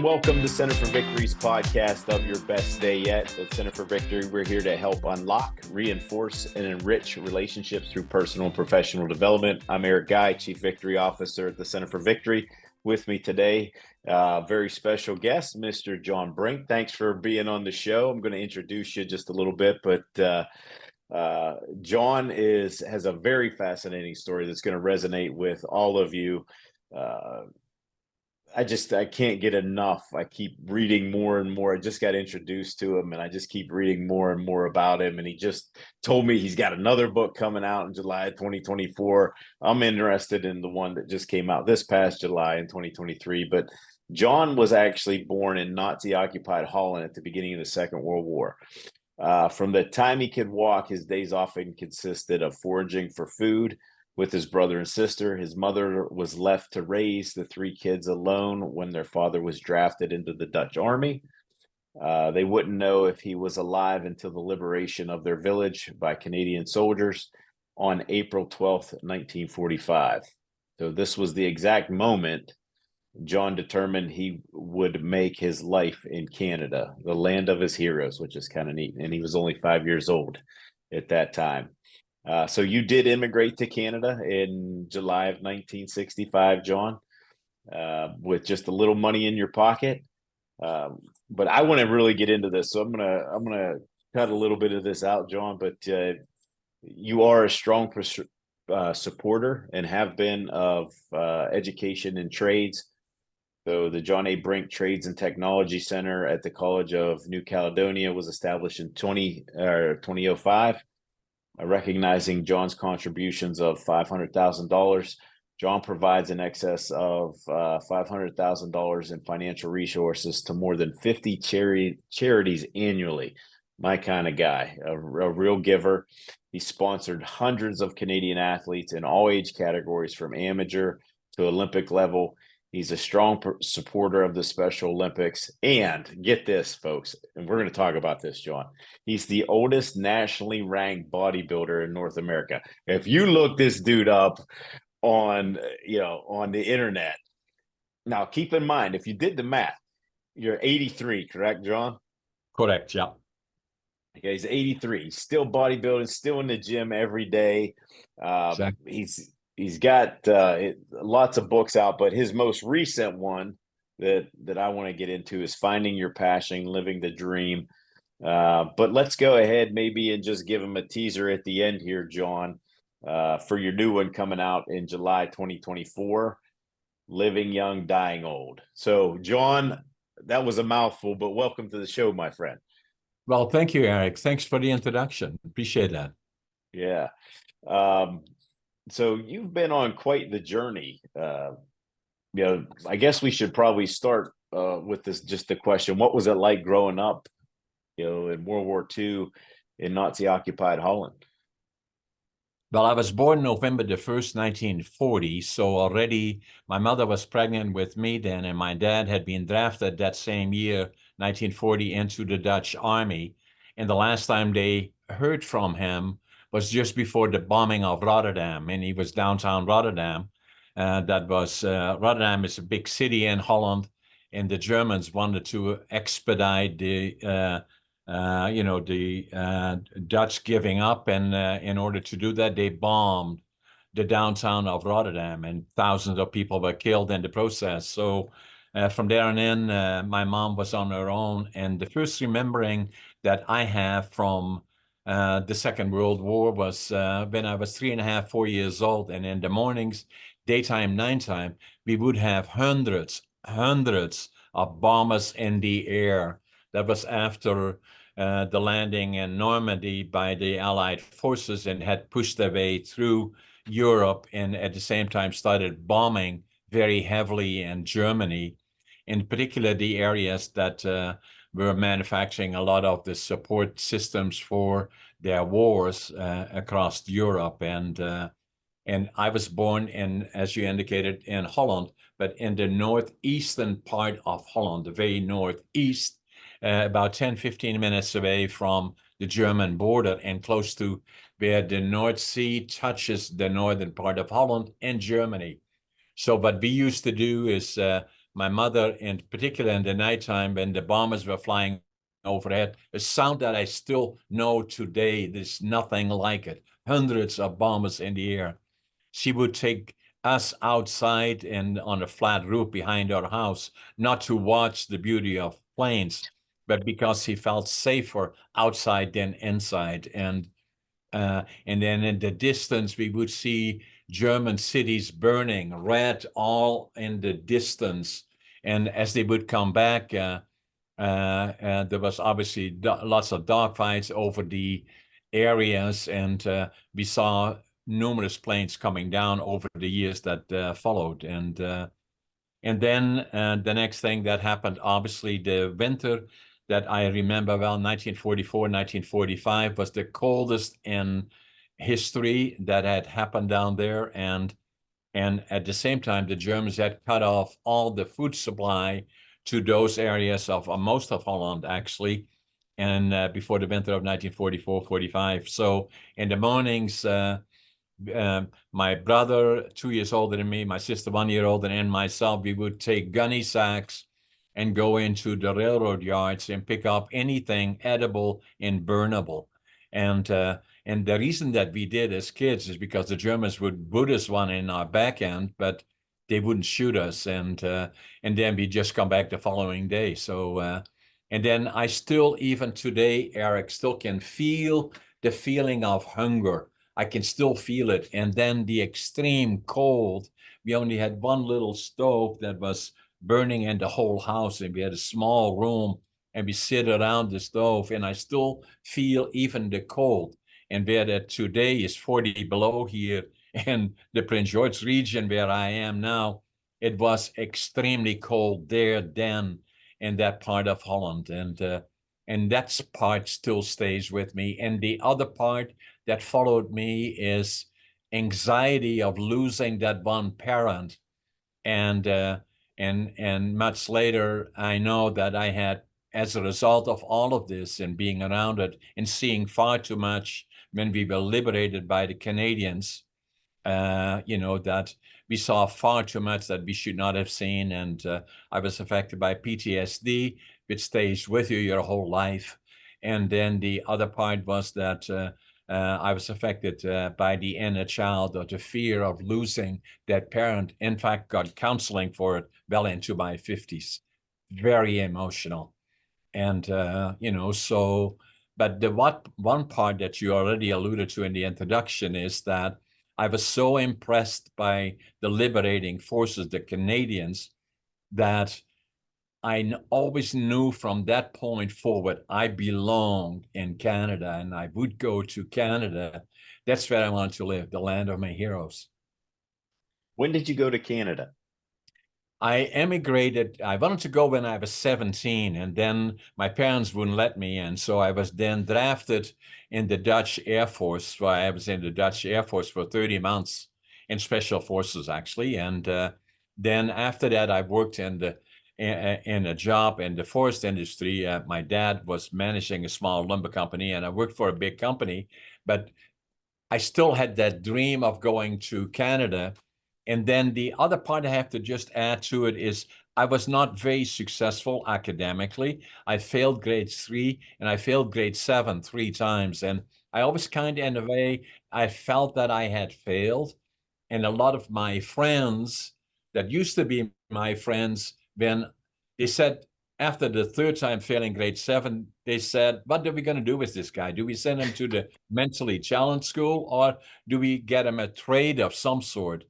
and welcome to Center for Victory's podcast of Your Best Day Yet. At Center for Victory, we're here to help unlock, reinforce, and enrich relationships through personal and professional development. I'm Eric Guy, Chief Victory Officer at the Center for Victory. With me today, very special guest, Mr. John Brink. Thanks for being on the show. I'm going to introduce you just a little bit, but John has a very fascinating story that's going to resonate with all of you. I can't get enough. I keep reading more and more. I just got introduced to him and I just keep reading more and more about him. And he just told me he's got another book coming out in July 2024. I'm interested in the one that just came out this past July in 2023. But John was actually born in Nazi-occupied Holland at the beginning of the Second World War. From the time he could walk, his days often consisted of foraging for food with his brother and sister. His mother was left to raise the three kids alone when their father was drafted into the Dutch army. They wouldn't know if he was alive until the liberation of their village by Canadian soldiers on April 12th, 1945. So this was the exact moment John determined he would make his life in Canada, the land of his heroes, which is kind of neat. And he was only 5 years old at that time. So you did immigrate to Canada in July of 1965, John, with just a little money in your pocket. But I want to really get into this, so I'm gonna cut a little bit of this out, John. But you are a strong supporter and have been of education and trades. So the John A. Brink Trades and Technology Center at the College of New Caledonia was established in 2005. Recognizing John's contributions of $500,000, John provides in excess of $500,000 in financial resources to more than 50 charities annually. My kind of guy, a real giver. He sponsored hundreds of Canadian athletes in all age categories from amateur to Olympic level. He's a strong supporter of the Special Olympics. And get this, folks, and we're going to talk about this, John. He's the oldest nationally ranked bodybuilder in North America. If you look this dude up on the internet, now keep in mind, if you did the math, you're 83, correct, John? Correct, yeah. Okay, he's 83. He's still bodybuilding, still in the gym every day. Exactly. He's got lots of books out, but his most recent one that I want to get into is Finding Your Passion, Living the Dream. But let's go ahead maybe and just give him a teaser at the end here, John, for your new one coming out in July 2024, Living Young, Dying Old. So, John, that was a mouthful, but welcome to the show, my friend. Well, thank you, Eric. Thanks for the introduction. Appreciate that. Yeah. So you've been on quite the journey. I guess we should probably start with just the question: what was it like growing up, in World War II in Nazi-occupied Holland? Well, I was born November the 1st, 1940. So already my mother was pregnant with me then, and my dad had been drafted that same year, 1940, into the Dutch army. And the last time they heard from him was just before the bombing of Rotterdam, and he was downtown Rotterdam. Rotterdam is a big city in Holland, and the Germans wanted to expedite the Dutch giving up, and in order to do that, they bombed the downtown of Rotterdam, and thousands of people were killed in the process. So from there on in, my mom was on her own, and the first remembering that I have from the Second World War was when I was 3.5, 4 years old. And in the mornings, daytime, nighttime, we would have hundreds of bombers in the air. That was after the landing in Normandy by the Allied forces and had pushed their way through Europe, and at the same time started bombing very heavily in Germany, in particular the areas that were manufacturing a lot of the support systems for their wars across Europe. And I was born in, as you indicated, in Holland, but in the northeastern part of Holland, the very northeast, about 10, 15 minutes away from the German border and close to where the North Sea touches the northern part of Holland and Germany. So what we used to do is my mother, in particular in the nighttime when the bombers were flying overhead, a sound that I still know today. There's nothing like it. Hundreds of bombers in the air. She would take us outside and on a flat roof behind our house, not to watch the beauty of planes, but because he felt safer outside than inside. And then in the distance, we would see German cities burning, red all in the distance. And as they would come back, there was obviously lots of dogfights over the areas, and we saw numerous planes coming down over the years that followed. And then the next thing that happened, obviously, the winter that I remember well, 1944, 1945, was the coldest in history that had happened down there. And at the same time, the Germans had cut off all the food supply to those areas of most of Holland, actually, and before the winter of 1944, 45. So in the mornings, my brother, 2 years older than me, my sister, 1 year older, and myself, we would take gunny sacks and go into the railroad yards and pick up anything edible and burnable. And the reason that we did as kids is because the Germans would boot us one in our back end, but they wouldn't shoot us. And then we just come back the following day. And then I still, even today, Eric, still can feel the feeling of hunger. I can still feel it. And then the extreme cold. We only had one little stove that was burning in the whole house, and we had a small room, and we sit around the stove, and I still feel even the cold. And where that today is 40 below here in the Prince George region where I am now, it was extremely cold there then in that part of Holland. And that part still stays with me. And the other part that followed me is anxiety of losing that one parent. And much later, I know that I had, as a result of all of this and being around it and seeing far too much when we were liberated by the Canadians, that we saw far too much that we should not have seen. And I was affected by PTSD, which stays with you your whole life. And then the other part was that I was affected by the inner child, or the fear of losing that parent. In fact, got counseling for it well into my 50s. Very emotional. And, but the one part that you already alluded to in the introduction is that I was so impressed by the liberating forces, the Canadians, that I always knew from that point forward, I belonged in Canada, and I would go to Canada. That's where I wanted to live, the land of my heroes. When did you go to Canada? I emigrated. I wanted to go when I was 17, and then my parents wouldn't let me in. So I was then drafted in the Dutch Air Force. So I was in the Dutch Air Force for 30 months in special forces, actually. And then after that, I worked in a job in the forest industry. My dad was managing a small lumber company, and I worked for a big company. But I still had that dream of going to Canada. And then the other part I have to just add to it is I was not very successful academically. I failed grade 3 and I failed grade 7 3 times. And I always kind of, in a way, I felt that I had failed. And a lot of my friends that used to be my friends, when they said, after the third time failing grade 7, they said, what are we going to do with this guy? Do we send him to the mentally challenged school, or do we get him a trade of some sort?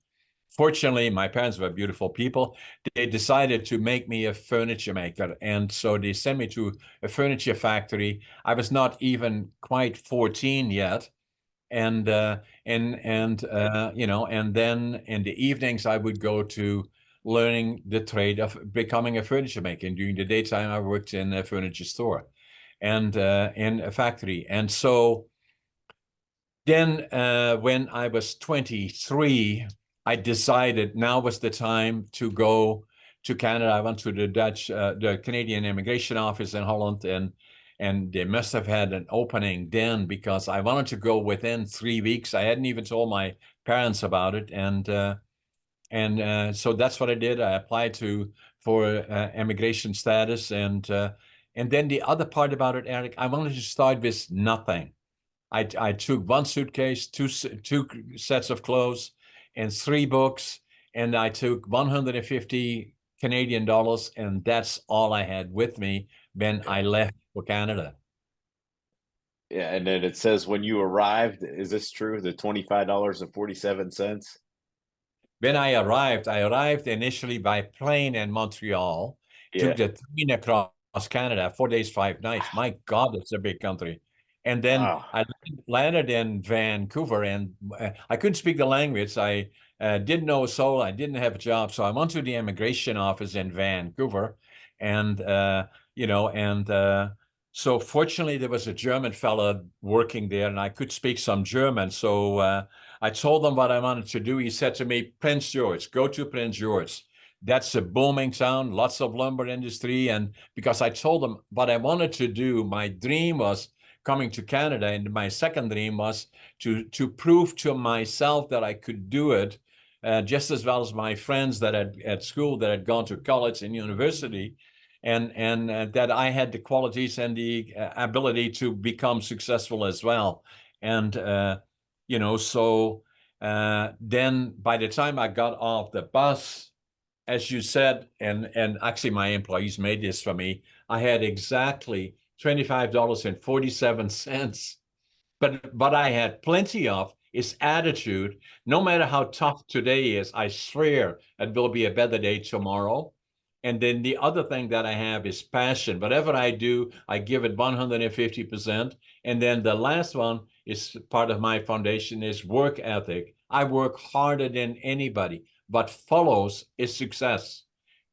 Fortunately, my parents were beautiful people. They decided to make me a furniture maker. And so they sent me to a furniture factory. I was not even quite 14 yet. And and then in the evenings I would go to learning the trade of becoming a furniture maker. And during the daytime, I worked in a furniture store and in a factory. And so then when I was 23, I decided now was the time to go to Canada. I went to the Canadian Immigration Office in Holland, and they must have had an opening then, because I wanted to go within 3 weeks. I hadn't even told my parents about it, And so that's what I did. I applied for immigration status, and then the other part about it, Eric, I wanted to start with nothing. I took one suitcase, two sets of clothes, and three books, and I took 150 Canadian dollars, and that's all I had with me when I left for Canada. Yeah, and then it says when you arrived, is this true? The $25.47? When I arrived initially by plane in Montreal, took Yeah. the train across Canada, 4 days, 5 nights. My God, it's a big country. And then Wow. I landed in Vancouver, and I couldn't speak the language. I didn't know a soul. I didn't have a job. So I went to the immigration office in Vancouver, and so fortunately there was a German fella working there, and I could speak some German. So I told him what I wanted to do. He said to me, Prince George, go to Prince George. That's a booming town, lots of lumber industry. And because I told him what I wanted to do, my dream was coming to Canada. And my second dream was to prove to myself that I could do it just as well as my friends that at school that had gone to college and university. And that I had the qualities and the ability to become successful as well. And so then by the time I got off the bus, as you said, and actually my employees made this for me, I had exactly $25.47. But what I had plenty of is attitude. No matter how tough today is, I swear it will be a better day tomorrow. And then the other thing that I have is passion. Whatever I do, I give it 150%. And then the last one is part of my foundation is work ethic. I work harder than anybody. What follows is success.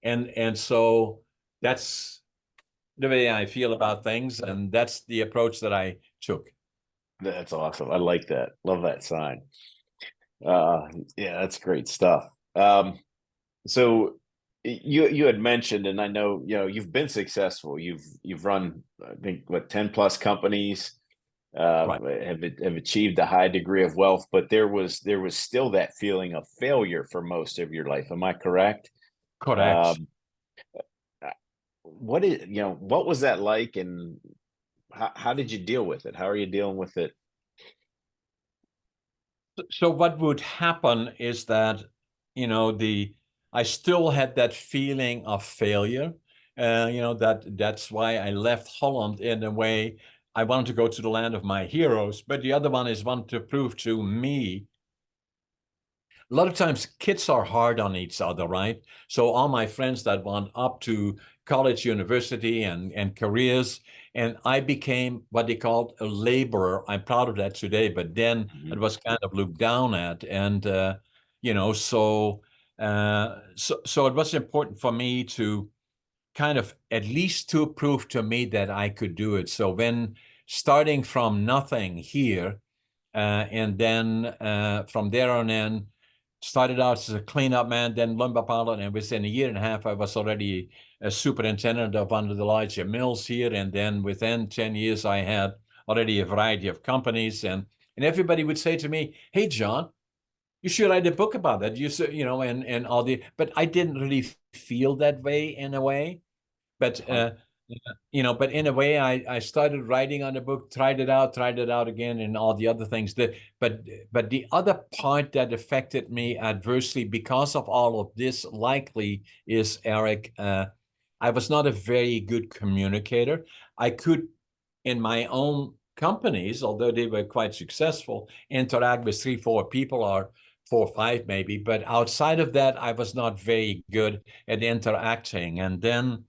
And so that's the way I feel about things. And that's the approach that I took. That's awesome. I like that. Love that sign. Uh, yeah, that's great stuff. So you had mentioned, and I know you've been successful. You've run, I think, what, 10 plus companies, Right. have achieved a high degree of wealth, but there was still that feeling of failure for most of your life. Am I correct? Correct. Um, what was that like, and how did you deal with it? How are you dealing with it? So what would happen is that, I still had that feeling of failure. That's why I left Holland in a way. I wanted to go to the land of my heroes, but the other one is want to prove to me. A lot of times kids are hard on each other, right? So all my friends that went up to college, university, and careers, and I became what they called a laborer. I'm proud of that today, but then it Mhm. was kind of looked down at. And so it was important for me to kind of at least to prove to me that I could do it. So when starting from nothing here, and then from there on in, started out as a cleanup man, then lumber pilot, and within a year and a half, I was already a superintendent of one of the larger mills here. And then within 10 years, I had already a variety of companies, and everybody would say to me, "Hey, John, you should write a book about that." And all but I didn't really feel that way in a way. But Uh-huh. but in a way, I started writing on the book, tried it out again, and all the other things. But the other part that affected me adversely because of all of this, likely, is Eric. I was not a very good communicator. I could, in my own companies, although they were quite successful, interact with 3, 4 people or 4, 5 maybe. But outside of that, I was not very good at interacting. And then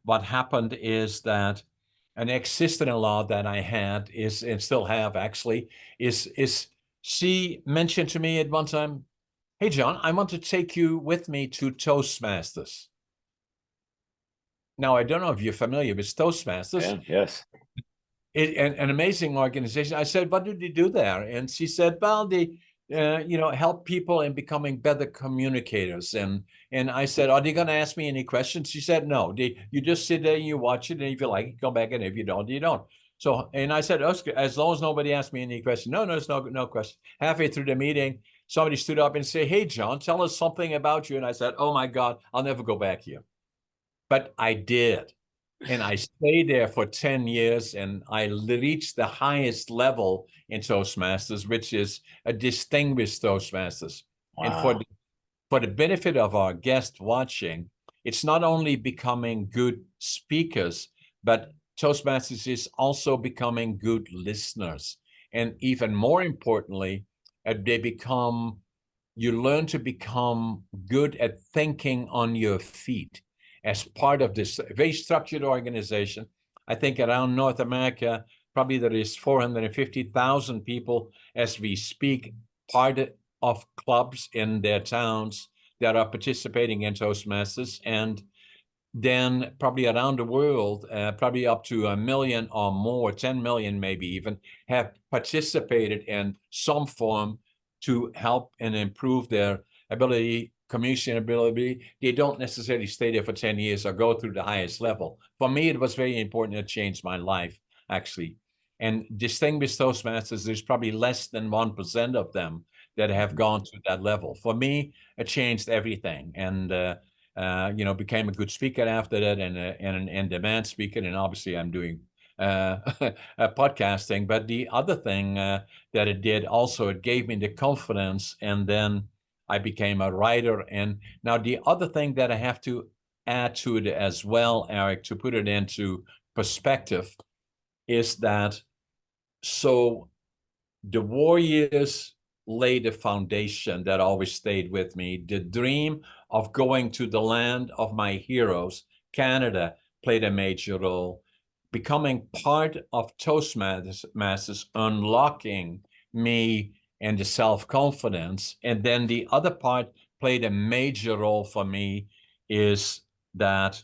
what happened is that an ex-sister-in-law that I had is and still have actually is she mentioned to me at one time, "Hey John, I want to take you with me to Toastmasters." Now I don't know if you're familiar with Toastmasters. Yeah, yes. An amazing organization. I said, "What do they do there?" And she said, "Well, they, help people in becoming better communicators." And I said, "Are they going to ask me any questions?" She said, "No. You just sit there and you watch it, and if you like it, come back, and if you don't, you don't." So, and I said, "Oscar, as long as nobody asks me any questions." "No, no, it's no question." Halfway through the meeting, somebody stood up and said, "Hey, John, tell us something about you." And I said, "Oh my God, I'll never go back here." But I did. And I stayed there for 10 years, and I reached the highest level in Toastmasters, which is a distinguished Toastmasters. And Wow. for the benefit of our guests watching, it's not only becoming good speakers, but Toastmasters is also becoming good listeners. And even more importantly, you learn to become good at thinking on your feet as part of this very structured organization. I think around North America, probably there is 450,000 people as we speak, part of clubs in their towns that are participating in Toastmasters. And then probably around the world, probably up to 1 million or more, 10 million maybe even, have participated in some form to help and improve their ability, communication ability. They don't necessarily stay there for 10 years or go through the highest level. For me, it was very important to change my life, actually. And distinguished Toastmasters, there's probably less than 1% of them that have gone to that level. For me, it changed everything. And became a good speaker after that, and an in-demand speaker. And obviously, I'm doing podcasting. But the other thing that it did also, it gave me the confidence, and then I became a writer. And now the other thing that I have to add to it as well, Eric, to put it into perspective, is that so the Warriors laid a foundation that always stayed with me. The dream of going to the land of my heroes, Canada, played a major role. Becoming part of Toastmasters, unlocking me and the self-confidence. And then the other part played a major role for me is that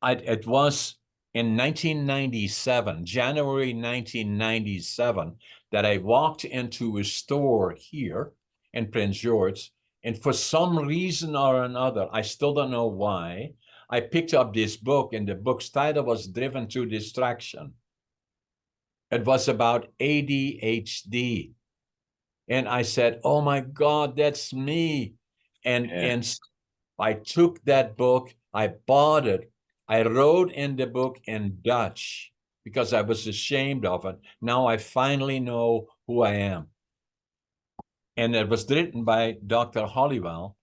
it was in 1997, January 1997, that I walked into a store here in Prince George. And for some reason or another, I still don't know why, I picked up this book, and the book's title was Driven to Distraction. It was about ADHD. And I said, "Oh my God, that's me." And I took that book, I bought it, I wrote in the book in Dutch because I was ashamed of it. Now I finally know who I am. And it was written by Dr. Hollywell,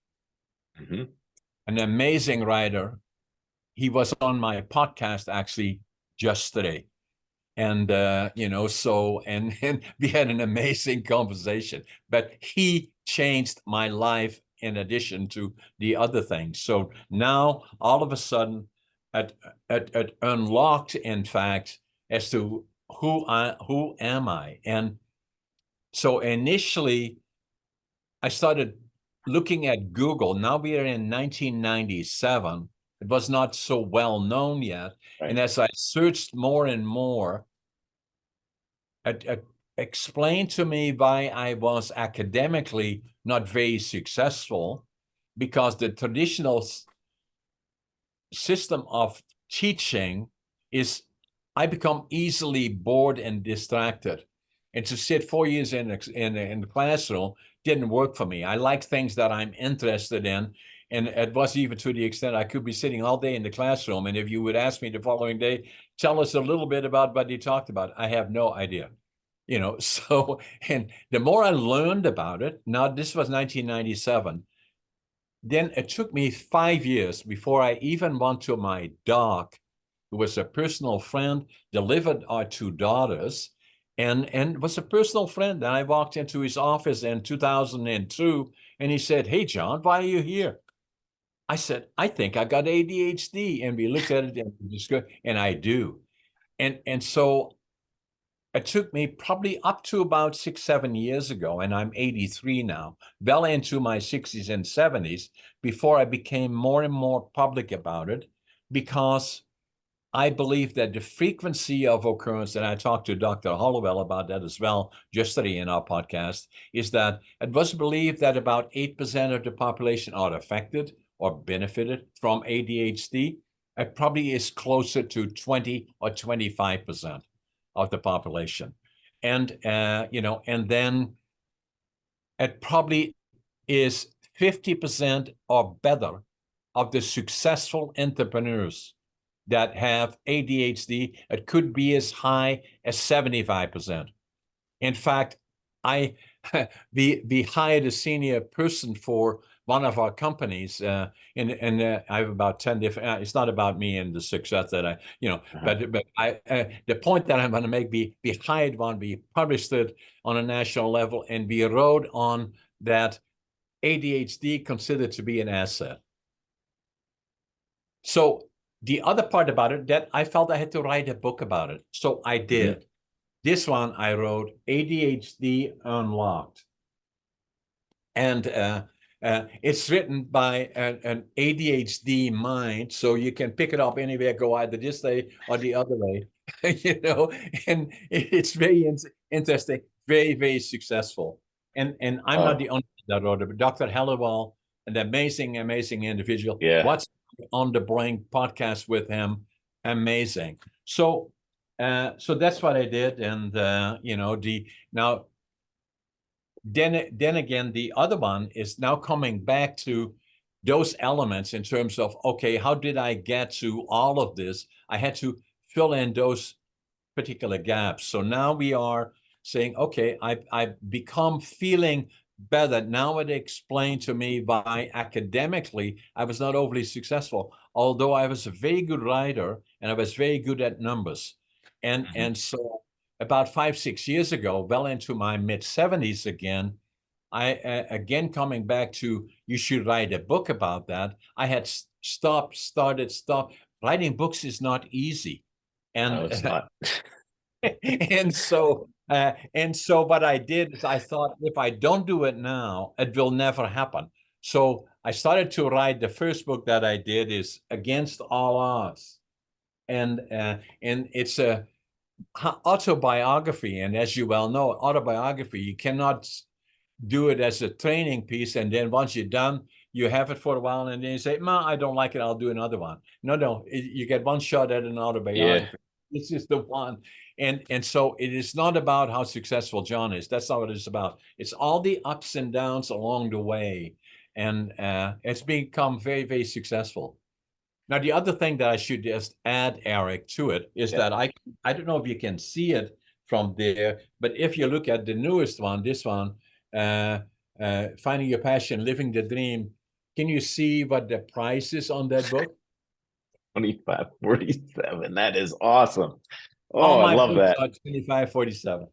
an amazing writer. He was on my podcast actually just today. And and we had an amazing conversation. But he changed my life in addition to the other things. So now all of a sudden it unlocked, in fact, as to who am I. And so initially I started looking at Google. Now we are in 1997. It was not so well known yet. Right. And as I searched more and more, it explained to me why I was academically not very successful, because the traditional system of teaching is I become easily bored and distracted. And to sit 4 years in the classroom didn't work for me. I like things that I'm interested in. And it was even to the extent I could be sitting all day in the classroom. And if you would ask me the following day, tell us a little bit about what you talked about, I have no idea. So, and the more I learned about it, now this was 1997, then it took me 5 years before I even went to my doc, who was a personal friend, delivered our 2 daughters, and was a personal friend. And I walked into his office in 2002, and he said, "Hey, John, why are you here?" I said, "I think I got ADHD." And we looked at it and discussed, and I do. And so it took me probably up to about 6, 7 years ago, and I'm 83 now, well into my 60s and 70s, before I became more and more public about it, because I believe that the frequency of occurrence, and I talked to Dr. Hollowell about that as well yesterday in our podcast, is that it was believed that about 8% of the population are affected or benefited from ADHD. It probably is closer to 20 or 25% of the population. And then it probably is 50% or better of the successful entrepreneurs that have ADHD. It could be as high as 75%. In fact, I we hired a senior person for one of our companies, and I have about 10 different. It's not about me and the success that Uh-huh. but I the point that I'm going to make: we hired one, we published it on a national level, and we wrote on that ADHD considered to be an asset. So the other part about it, that I felt I had to write a book about it, so I Mhm. did. This one I wrote, ADHD Unlocked. And it's written by an ADHD mind, so you can pick it up anywhere, go either this way or the other way, you know, and it's very interesting, very, very successful. And I'm not the Oh, only one that wrote it, but Dr. Halliwell, an amazing, amazing individual. yeah. What's on the Brink podcast with him? Amazing. So that's what I did. And now then again, the other one is now coming back to those elements in terms of, okay, how did I get to all of this? I had to fill in those particular gaps. So now we are saying, okay, I've become feeling better. Now it explained to me why academically I was not overly successful, although I was a very good writer and I was very good at numbers. And Mhm. and so about 5, 6 years ago, well into my mid 70s again, I again coming back to you should write a book about that. I had stopped. Writing books is not easy, No, and it's not. and so what I did is I thought if I don't do it now, it will never happen. So I started to write. The first book that I did is Against All Odds, and it's a autobiography. And as you well know, autobiography, you cannot do it as a training piece, and then once you're done, you have it for a while, and then you say, "Ma, I don't like it. I'll do another one." No, no, you get one shot at an Yeah. autobiography. This is the one, and so it is not about how successful John is. That's not what it's about. It's all the ups and downs along the way, and it's become very, very successful. Now, the other thing that I should just add, Eric, to it is Yeah. that I don't know if you can see it from there, but if you look at the newest one, this one, uh, Finding Your Passion, Living the Dream, can you see what the price is on that book? 25.47. That is awesome. All Oh, I my love books that. are 25.47.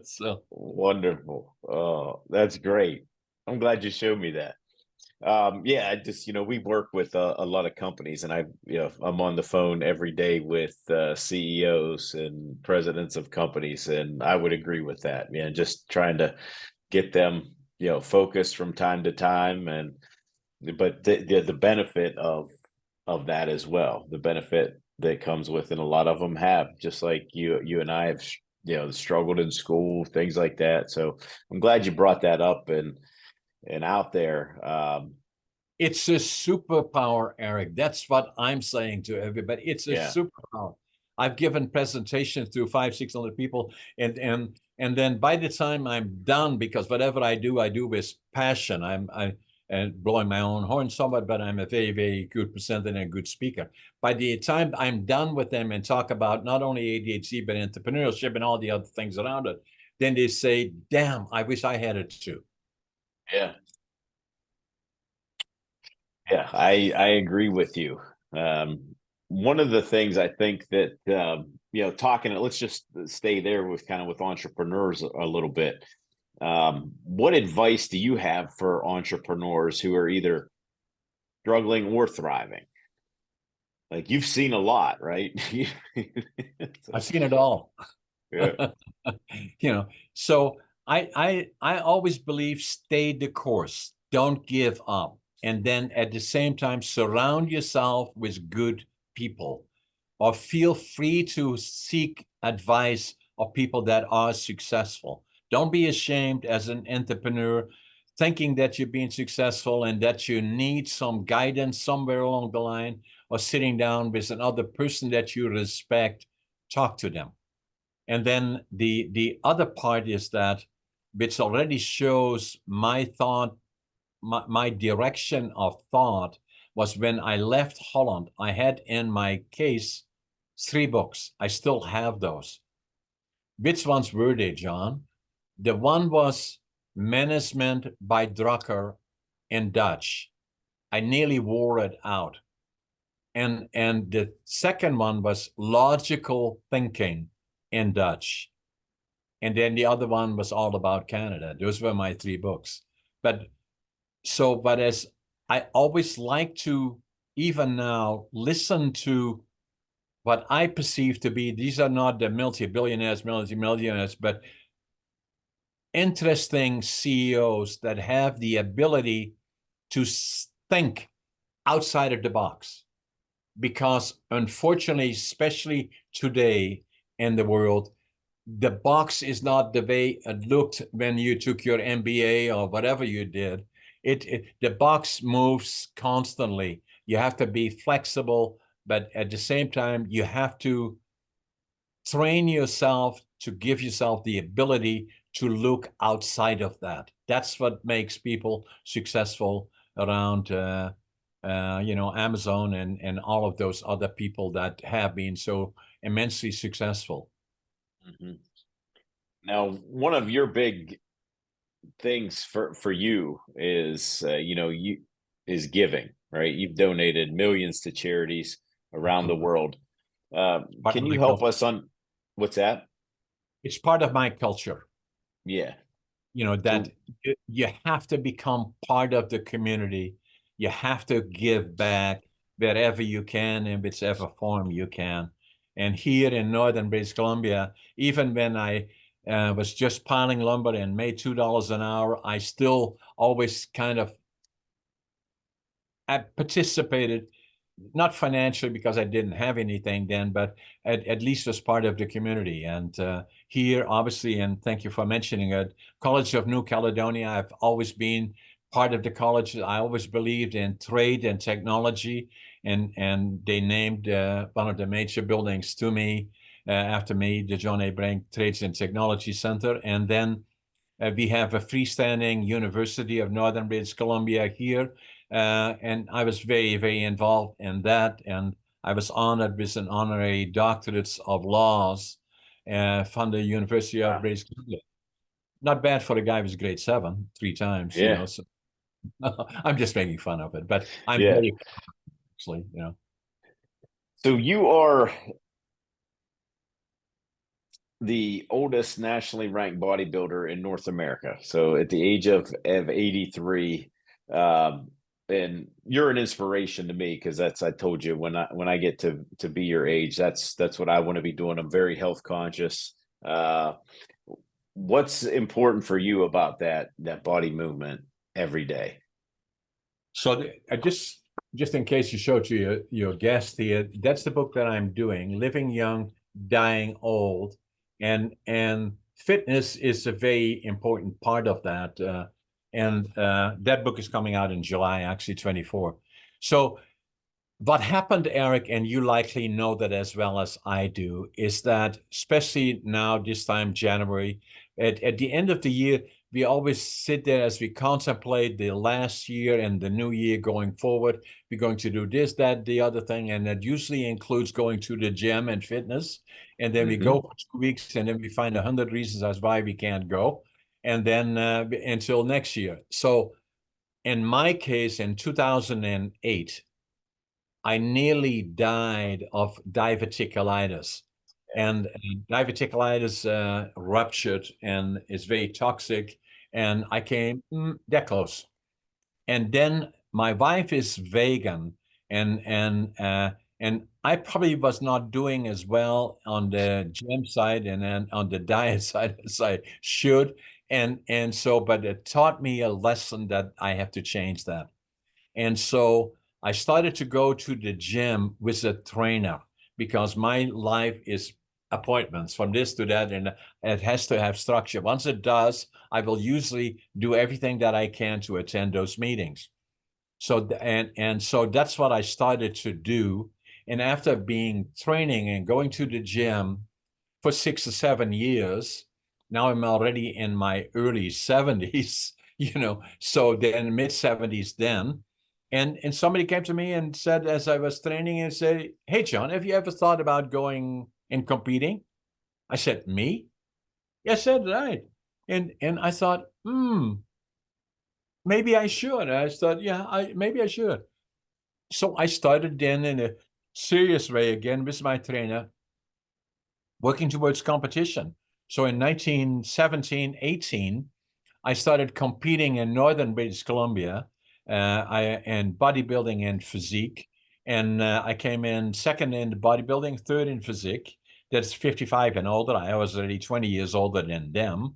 So Wonderful. Oh, that's great. I'm glad you showed me that. Yeah, I just, we work with a lot of companies, and I'm on the phone every day with CEOs and presidents of companies, and I would agree with that. Yeah, just trying to get them, focused from time to time, and but the benefit of that as well, the benefit that comes with, and a lot of them have, just like you and I have, struggled in school, things like that. So I'm glad you brought that up and out there. it's a superpower, Eric. That's what I'm saying to everybody. It's a Yeah. superpower. I've given presentations to 500, 600 people, and then by the time I'm done, because whatever I do with passion. I and blowing my own horn somewhat, but I'm a very, very good presenter and a good speaker. By the time I'm done with them and talk about not only ADHD but entrepreneurship and all the other things around it, then they say, "Damn, I wish I had it too." Yeah. Yeah, I agree with you. One of the things I think that talking, let's just stay there with kind of with entrepreneurs a little bit. What advice do you have for entrepreneurs who are either struggling or thriving? Like, you've seen a lot, right? I've seen it all. Yeah. you know so I always believe stay the course, don't give up, and then at the same time surround yourself with good people, or feel free to seek advice of people that are successful. Don't be ashamed as an entrepreneur thinking that you're being successful and that you need some guidance somewhere along the line, or sitting down with another person that you respect. Talk to them. And then the other part is that which already shows my thought, my direction of thought was when I left Holland. I had in my case 3 books. I still have those. Which ones were they, John? The one was Management by Drucker in Dutch. I nearly wore it out. And the second one was Logical Thinking in Dutch. And then the other one was all about Canada. Those were my 3 books. But as I always like to, even now, listen to what I perceive to be, these are not the multi-billionaires, multi-millionaires, but interesting CEOs that have the ability to think outside of the box. Because unfortunately, especially today in the world, the box is not the way it looked when you took your MBA or whatever you did. The box moves constantly. You have to be flexible, but at the same time, you have to train yourself to give yourself the ability to look outside of that. That's what makes people successful around Amazon and all of those other people that have been so immensely successful. Mm-hmm. Now, one of your big things for you is is giving, right? You've donated millions to charities around the world. Can you help us on what's that? It's part of my culture. Yeah. That you have to become part of the community. You have to give back wherever you can, in whichever form you can. And here in northern British Columbia, even when I was just piling lumber and made $2 an hour, I still always kind of participated, not financially because I didn't have anything then, but at least as part of the community. And here, obviously, and thank you for mentioning it, College of New Caledonia, I've always been part of the college. I always believed in trade and technology, and they named one of the major buildings to me, after me, the John A. Brink Trades and Technology Center. And then we have a freestanding University of Northern British Columbia here. And I was very, very involved in that. And I was honored with an honorary doctorate of laws from the University of British Columbia. Not bad for a guy who's grade 7 3 times, Yeah. So I'm just making fun of it, but I'm Yeah. very actually, So you are the oldest nationally ranked bodybuilder in North America. So at the age of 83, and you're an inspiration to me because I told you when I get to be your age, that's what I want to be doing. I'm very health conscious. What's important for you about that body movement every day? So I just in case you show to your guest here, that's the book that I'm doing, Living Young, Dying Old, and fitness is a very important part of that. And that book is coming out in July, actually 24. So what happened, Eric, and you likely know that as well as I do, is that especially now, this time, January, at the end of the year, we always sit there as we contemplate the last year and the new year going forward. We're going to do this, that, the other thing, and that usually includes going to the gym and fitness. And then we go for 2 weeks, and then we find 100 reasons as why we can't go, and then until next year. So in my case, in 2008, I nearly died of diverticulitis. And diverticulitis ruptured and is very toxic. And I came that close. And then my wife is vegan, and I probably was not doing as well on the gym side and then on the diet side as I should. And so, but it taught me a lesson that I have to change that. And so I started to go to the gym with a trainer because my life is appointments from this to that, and it has to have structure. Once it does, I will usually do everything that I can to attend those meetings. So so that's what I started to do. And after being training and going to the gym for 6 or 7 years, Now I'm already in my early 70s, so then mid 70s then. And somebody came to me and said, as I was training, and said, "Hey, John, have you ever thought about going and competing?" I said, "Me?" Yes, I said, "Right." And I thought, maybe I should. I thought, yeah, maybe I should. So I started then in a serious way again with my trainer, working towards competition. So in 1917, 18, I started competing in northern British Columbia, in bodybuilding and physique. And I came in second in bodybuilding, third in physique. That's 55 and older. I was already 20 years older than them.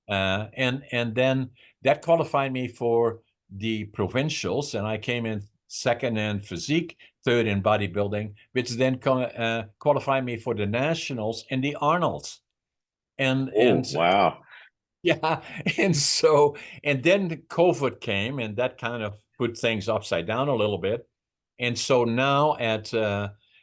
And then that qualified me for the provincials, and I came in second in physique, third in bodybuilding, which then qualified me for the nationals in the Arnolds. And Oh, and wow. yeah, and then COVID came, and that kind of put things upside down a little bit. And so now at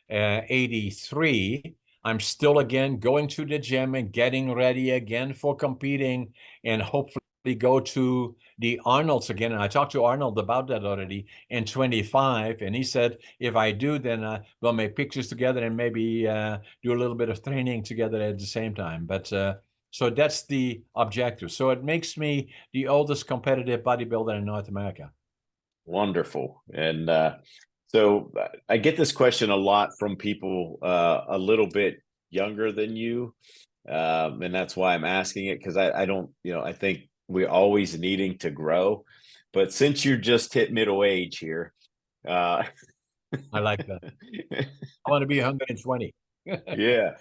83, I'm still again going to the gym and getting ready again for competing, and hopefully go to the Arnold's again. And I talked to Arnold about that already in 25, and he said if I do, then we'll make pictures together and maybe do a little bit of training together at the same time. But so that's the objective. So it makes me the oldest competitive bodybuilder in North America. Wonderful. And so I get this question a lot from people a little bit younger than you. And that's why I'm asking it, because I don't, I think we're always needing to grow. But since you're just hit middle age here, uh, I like that. I want to be 120. yeah.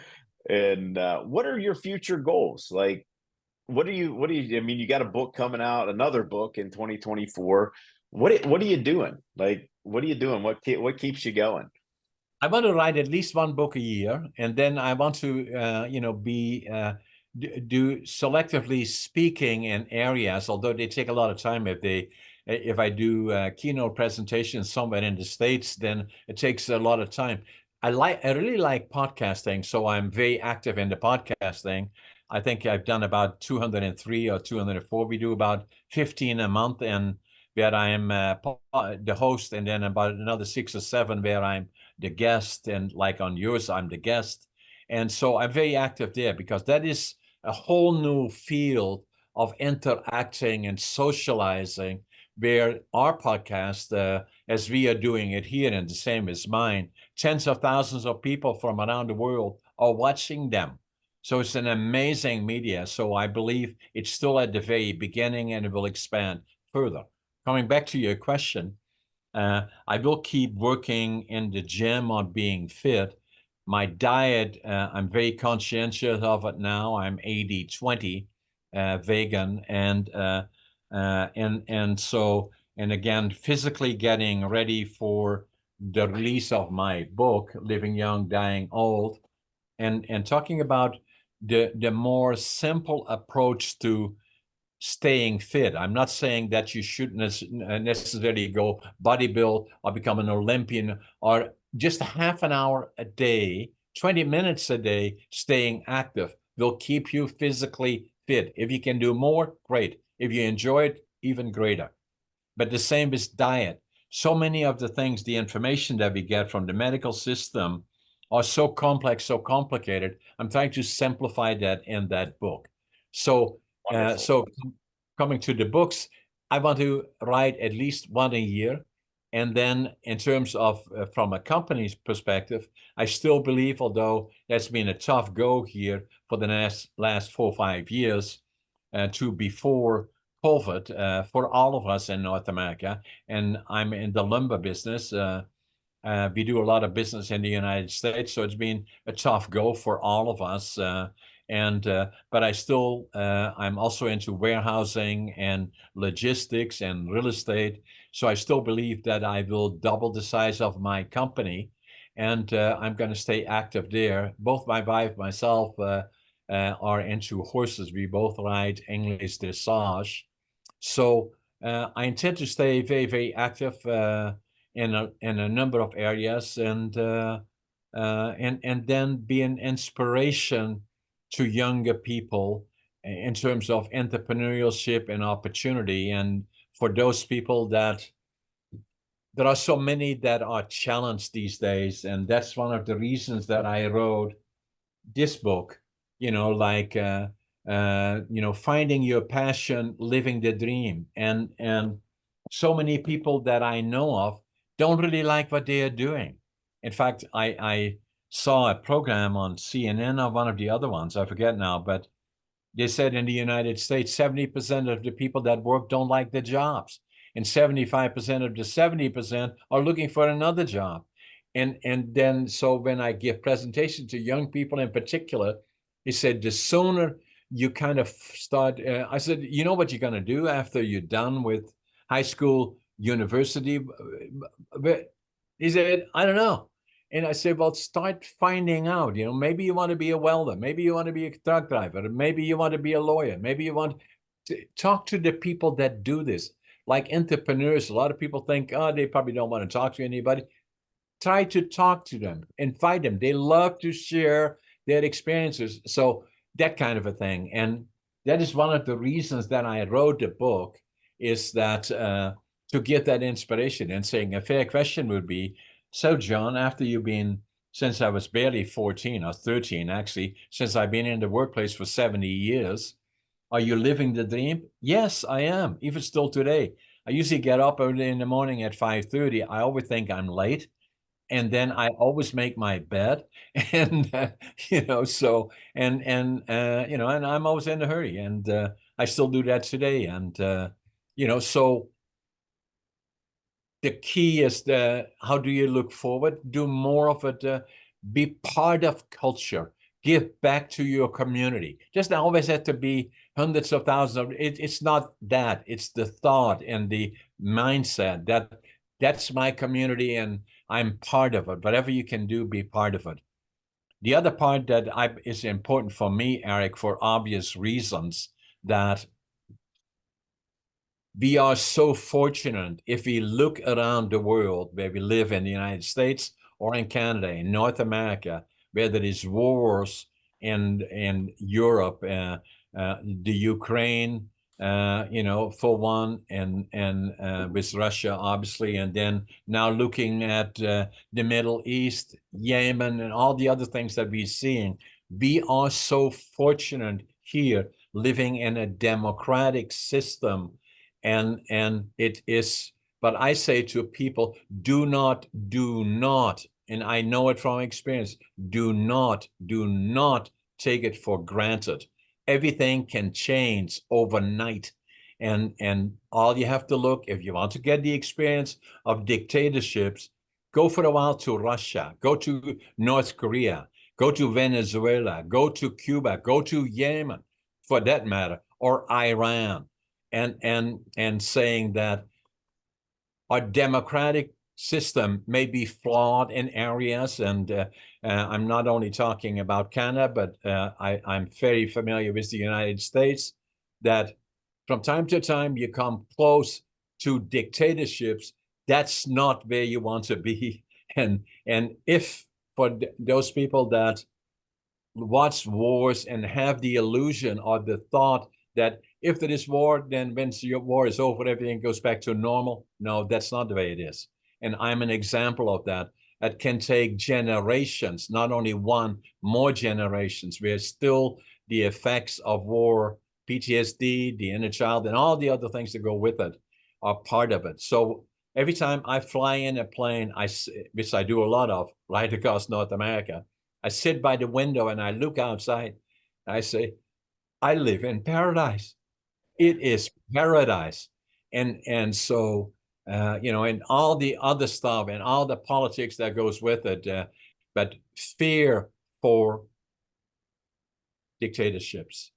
And what are your future goals? Like, I mean, you got a book coming out, another book in 2024. What are you doing? Like, what are you doing? What keeps you going? I want to write at least one book a year, and then I want to, be do selectively speaking in areas. Although they take a lot of time. If I do keynote presentations somewhere in the States, then it takes a lot of time. I really like podcasting, so I'm very active in the podcasting. I think I've done about 203 or 204. We do about 15 a month, and where I am the host, and then about another 6 or 7 where I'm the guest, and like on yours, I'm the guest. And so I'm very active there because that is a whole new field of interacting and socializing where our podcast, as we are doing it here, and the same as mine, tens of thousands of people from around the world are watching them. So it's an amazing media. So I believe it's still at the very beginning, and it will expand further. Coming back to your question, I will keep working in the gym on being fit. My diet, I'm very conscientious of it now. I'm 80-20 vegan, and again, physically getting ready for the release of my book, Living Young, Dying Old, and talking about the more simple approach to staying fit. I'm not saying that you shouldn't necessarily go bodybuild or become an Olympian, or just half an hour a day, 20 minutes a day, staying active will keep you physically fit. If you can do more, great. If you enjoy it, even greater. But the same is diet. So many of the things, the information that we get from the medical system are so complex, so complicated. I'm trying to simplify that in that book. So, Wonderful. so coming to the books, I want to write at least one a year. And then in terms of from a company's perspective, I still believe, although that's been a tough go here for the last 4 or 5 years, to before COVID, for all of us in North America, and I'm in the lumber business. We do a lot of business in the United States, so it's been a tough go for all of us. But I'm also into warehousing and logistics and real estate. So I still believe that I will double the size of my company, and I'm going to stay active there. Both my wife, myself, are into horses. We both ride English dressage. So I intend to stay very, very active in a number of areas, and then be an inspiration to younger people in terms of entrepreneurship and opportunity. And for those people that there are so many that are challenged these days, and that's one of the reasons that I wrote this book, like finding your passion, living the dream. And so many people that I know of don't really like what they are doing. In fact, I saw a program on CNN or one of the other ones, I forget now, but they said in the United States, 70% of the people that work don't like their jobs. And 75% of the 70% are looking for another job. And then so when I give presentations to young people in particular, he said, the sooner you kind of start, I said, you know what you're going to do after you're done with high school, university? He said, I don't know. And I said, well, start finding out, maybe you want to be a welder, maybe you want to be a truck driver, maybe you want to be a lawyer, maybe you want to talk to the people that do this. Like entrepreneurs, a lot of people think, oh, they probably don't want to talk to anybody. Try to talk to them, invite them. They love to share their experiences. So that kind of a thing. And that is one of the reasons that I wrote the book, is that to get that inspiration. And saying a fair question would be, so John, after you've been, since I was barely 14 or 13, actually, since I've been in the workplace for 70 years, are you living the dream? Yes, I am, even still today. I usually get up early in the morning at 5:30. I always think I'm late, and then I always make my bed, and so and I'm always in a hurry, and I still do that today, and so the key is how do you look forward? Do more of it. Be part of culture. Give back to your community. Doesn't always have to be hundreds of thousands of. It's not that. It's the thought and the mindset that's my community and I'm part of it. Whatever you can do, be part of it. The other part that is important for me, Eric, for obvious reasons, that we are so fortunate if we look around the world where we live in the United States or in Canada, in North America, where there is wars in Europe, the Ukraine, for one, and with Russia, obviously, and then now looking at the Middle East, Yemen, and all the other things that we're seeing. We are so fortunate here living in a democratic system, and it is, but I say to people, do not, and I know it from experience, do not take it for granted. Everything can change overnight, and all you have to look, if you want to get the experience of dictatorships, go for a while to Russia, go to North Korea, go to Venezuela, go to Cuba, go to Yemen, for that matter, or Iran, and saying that our democratic system may be flawed in areas, and I'm not only talking about Canada, but I'm very familiar with the United States, that from time to time you come close to dictatorships. That's not where you want to be. And if for those people that watch wars and have the illusion or the thought that if there is war, then when your war is over, everything goes back to normal. No, that's not the way it is. And I'm an example of that. It can take generations, not only one, more generations, where still the effects of war, PTSD, the inner child, and all the other things that go with it are part of it. So every time I fly in a plane, which I do a lot of, right across North America, I sit by the window and I look outside. I say, I live in paradise. It is paradise. And so and all the other stuff and all the politics that goes with it, but fear for dictatorships,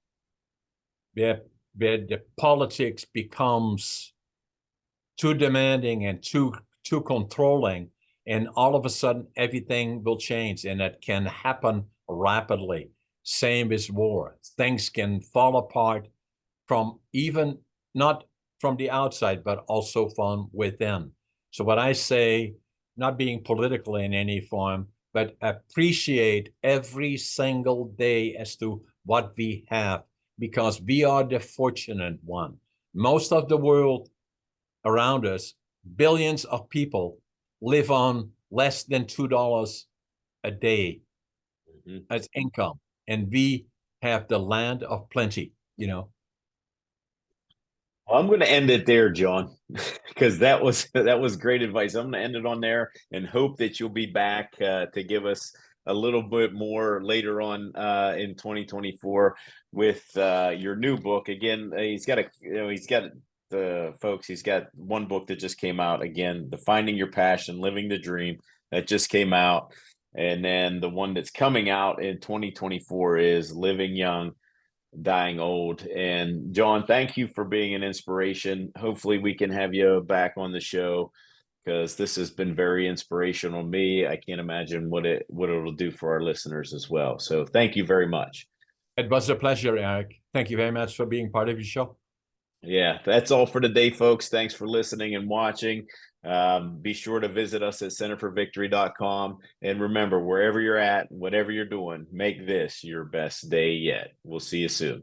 where the politics becomes too demanding and too controlling, and all of a sudden everything will change, and it can happen rapidly. Same as war. Things can fall apart from even not from the outside, but also from within. So what I say, not being political in any form, but appreciate every single day as to what we have. because we are the fortunate one. Most of the world around us, billions of people live on less than $2 a day Mhm. as income, and we have the land of plenty, Well, I'm going to end it there, John, because that was great advice. I'm going to end it on there and hope that you'll be back to give us a little bit more later on in 2024 with your new book. Again, he's got the folks. He's got one book that just came out. Again, Defining Your Passion, Living the Dream, that just came out, and then the one that's coming out in 2024 is Living Young, Dying Old. And John, thank you for being an inspiration. Hopefully we can have you back on the show, because this has been very inspirational to me. I can't imagine what it'll do for our listeners as well. So thank you very much. It was a pleasure, Eric. Thank you very much for being part of your show. Yeah, that's all for today, folks. Thanks for listening and watching. Be sure to visit us at centerforvictory.com. And remember, wherever you're at, whatever you're doing, make this your best day yet. We'll see you soon.